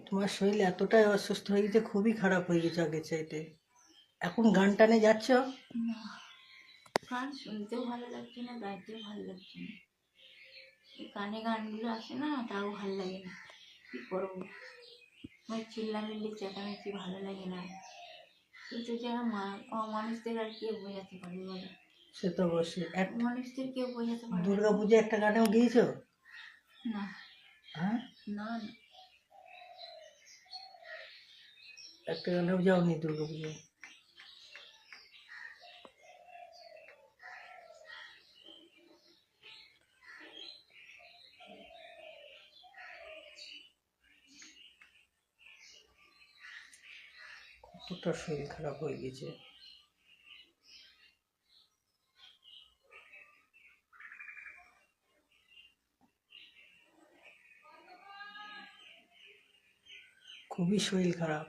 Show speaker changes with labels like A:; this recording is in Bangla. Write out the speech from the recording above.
A: তোমার শরীর এতটাই অসুস্থ হয়ে গেছে, খুবই খারাপ হয়ে গেছে আগের চাইতে। এখন গান টানে যাচ্ছ?
B: না, গান শুনতেও ভালো লাগছে না, গাইতেও ভালো লাগছে না। এই কানে গানগুলো আসে না, তাও ভালো লাগে না। কি করবো? ওই চিল্লামিল্লি চেঁচামেচি ভালো লাগে না। কিন্তু যারা মানুষদের আর কে বোঝাতে পারবে বলো?
A: সে তো অবশ্যই।
B: মানুষদের কেউ বোঝাতে পারবে
A: দুর্গা
B: না।
A: পুজো একটা গানেও গিয়েছো?
B: না,
A: হ্যাঁ,
B: না, না।
A: একটা গানেও যাওনি দুর্গা পুজো? কতটা শরীর খারাপ হয়ে গেছে। খুবই শরীর খারাপ।